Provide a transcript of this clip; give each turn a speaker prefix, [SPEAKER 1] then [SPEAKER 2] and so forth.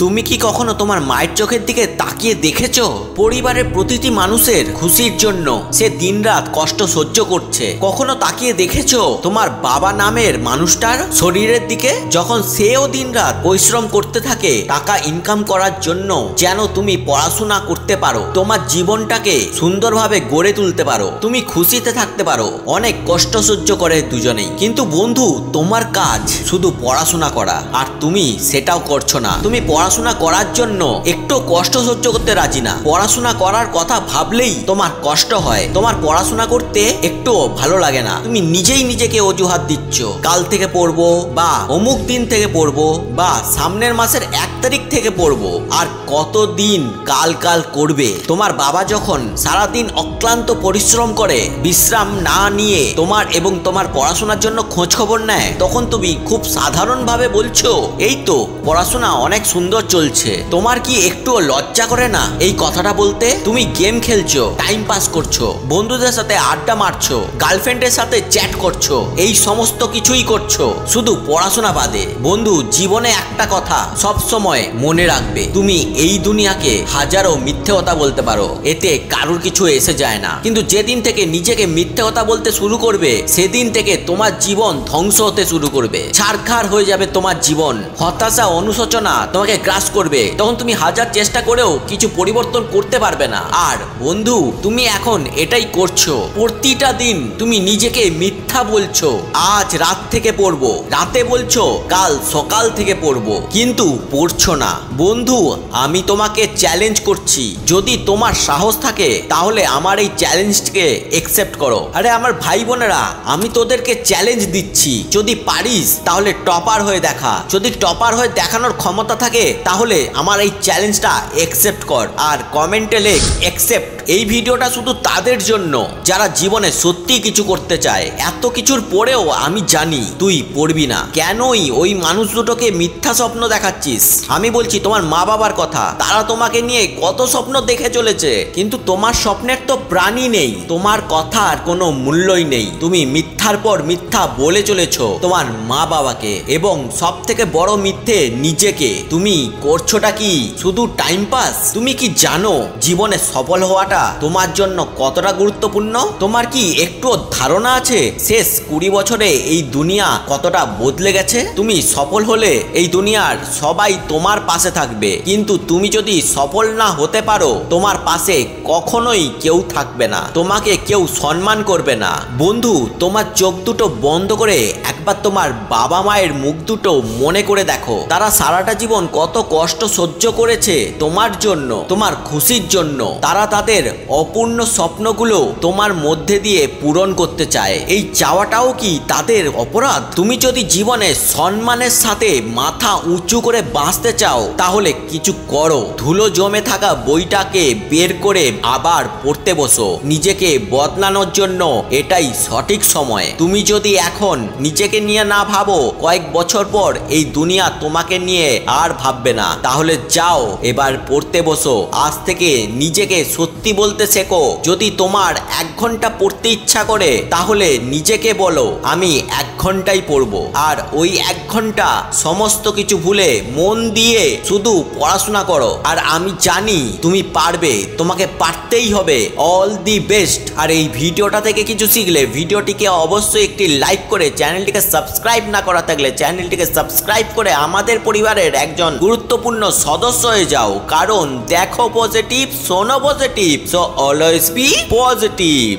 [SPEAKER 1] তুমি কি কখনো তোমার মায়ের চোখের দিকে তাকিয়ে দেখেছো? পরিবারের প্রতিটি মানুষের খুশির জন্য সে দিনরাত কষ্ট সহ্য করছে। কখনো তাকিয়ে দেখেছো তোমার বাবা নামের মানুষটার শরীরের দিকে, যখন সেও দিনরাত পরিশ্রম করতে থাকে টাকা ইনকাম করার জন্য, যেন তুমি পড়াশোনা করতে পারো, তোমার জীবনটাকে সুন্দরভাবে গড়ে তুলতে পারো, তুমি খুশিতে থাকতে পারো। অনেক কষ্ট সহ্য করে দুজনেই, কিন্তু বন্ধু তোমার কাজ শুধু পড়াশোনা করা, আর তুমি সেটাও করছো না। তুমি পড়াশোনা করার জন্য একটু কষ্ট সহ্য করতে রাজি না। পড়াশোনা করার কথা ভাবলেই তোমার কষ্ট হয়, তোমার পড়াশোনা করতে একটু ভালো লাগে না। তুমি নিজেই নিজেকে অজুহাত দিচ্ছ, কাল থেকে পড়বো, বা অমুক দিন থেকে পড়বো, বা সামনের মাসের 1 তারিখ থেকে পড়বো। আর কতদিন কাল কাল করবে? তোমার বাবা যখন সারাদিন অক্লান্ত পরিশ্রম করে বিশ্রাম না নিয়ে তোমার এবং তোমার পড়াশোনার জন্য খোঁজ খবর নেয়, তখন তুমি খুব সাধারণভাবে বলছো এই তো পড়াশোনা অনেক সুন্দর চলছে। তোমার কি একটু লজ্জা করে না এই কথাটা বলতে? তুমি গেম খেলছো, টাইম পাস করছো, বন্ধুদের সাথে আড্ডা মারছো, গার্লফ্রেন্ডের সাথে চ্যাট করছো, এই সমস্ত কিছুই করছো শুধু পড়াশোনা বাদে। বন্ধু জীবনে একটা কথা সব সময় মনে রাখবে, তুমি এই দুনিয়াকে হাজারো মিথ্যে কথা বলতে পারো, এতে কারোর কিছু এসে যায় না, কিন্তু যেদিন থেকে নিজেকে মিথ্যে কথা বলতে শুরু করবে সেদিন থেকে তোমার জীবন ধ্বংস হতে শুরু করবে। ছারখার হয়ে যাবে তোমার জীবন, হতাশা অনুশোচনা তোমাকে গ্রাস করবে, তখন তুমি হাজার চেষ্টা করেও কিছু পরিবর্তন করতে পারবে না। আর বন্ধু তুমি এখন এটাই করছো, প্রতিটা দিন তুমি নিজেকে মিথ্যা বলছো, আজ রাত থেকে পড়বো, রাতে বলছো কাল সকাল থেকে পড়বো, কিন্তু পড়ছো না। বন্ধু আমি তোমাকে চ্যালেঞ্জ করছি, যদি তোমার সাহস থাকে তাহলে আমার এই চ্যালেঞ্জকে একসেপ্ট করো। আরে আমার ভাই বোনেরা, আমি তোদেরকে চ্যালেঞ্জ দিচ্ছি, যদি পারিস তাহলে টপার হয়ে দেখা, যদি টপার হয়ে দেখানোর ক্ষমতা থাকে তাহলে আমার এই চ্যালেঞ্জটা একসেপ্ট কর, আর কমেন্টে লেখ একসেপ্ট। এই ভিডিওটা শুধু তাদের জন্য যারা জীবনে সত্যি কিছু করতে চায়। এত কিছুর পরেও আমি জানি তুই পড়বি না, কেনই ওই মানুষ দুটোকে মিথ্যা স্বপ্ন দেখাচ্ছিস? আমি বলছি তোমার মা বাবার কথা, তারা তোমাকে নিয়ে কত স্বপ্ন দেখে চলেছে, কিন্তু তোমার স্বপ্নের তো প্রাণী নেই, তোমার কথার কোনো মূল্যই নেই। তুমি মিথ্যার পর মিথ্যা বলে চলেছো তোমার মা বাবাকে, এবং সব থেকে বড় মিথ্যে নিজেকে। তুমি করছোটা কি? শুধু টাইম পাস? তুমি কি জানো জীবনে সফল হওয়াটা তোমার জন্য কতটা গুরুত্বপূর্ণ? তোমার কি একটু ধারণা আছে শেষ 20 বছরে এই দুনিয়া কতটা বদলে গেছে? তুমি সফল হলে এই দুনিয়ার সবাই তোমার পাশে থাকবে, কিন্তু তুমি যদি সফল না হতে পারো তোমার পাশে কখনোই কেউ থাকবে না, তোমাকে কেউ সম্মান করবে না। বন্ধু তোমার চোখ দুটো বন্ধ করে একবার তোমার বাবা মায়ের মুখ দুটো মনে করে দেখো, তারা সারাটা জীবন কত কষ্ট সহ্য করেছে তোমার জন্য, তোমার খুশির জন্য। তারা তাদের অপূর্ণ স্বপ্নগুলো তোমার মধ্যে দিয়ে পূরণ করতে চায়, এই চাওয়াটাও কি তাদের অপরাধ? তুমি যদি জীবনে সম্মানের সাথে মাথা উঁচু করে বাঁচতে চাও তাহলে কিছু করো, ধুলো জমে থাকা বইটাকে বের করে আবার পড়তে বসো। নিজেকে বদলানোর জন্য এটাই সঠিক সময়। তুমি যদি এখন নিজেকে নিয়ে না ভাবো, কয়েক বছর পর এই দুনিয়া তোমাকে নিয়ে আর ভাববে না। তাহলে যাও এবার পড়তে বসো, আজ থেকে নিজেকে সত্যি বলতে শেখো। যদি তোমার 1 ঘন্টা পড়তে ইচ্ছা করে তাহলে নিজেকে বলো আমি 1 ঘন্টাই পড়বো, আর ওই 1 ঘন্টা সমস্ত কিছু ভুলে মন দিয়ে শুধু পড়াশোনা করো। আর আমি জানি তুমি পারবে, তোমাকে পারতেই হবে। All the best. আর এই ভিডিওটা থেকে কিছু শিখলে ভিডিওটিকে অবশ্যই একটি লাইক করে, চ্যানেলটিকে সাবস্ক্রাইব না করা থাকলে চ্যানেলটিকে সাবস্ক্রাইব করে আমাদের পরিবারের একজন গুরুত্বপূর্ণ সদস্য হয়ে যাও, কারণ দেখো পজিটিভ, শোনো positive, so always be positive.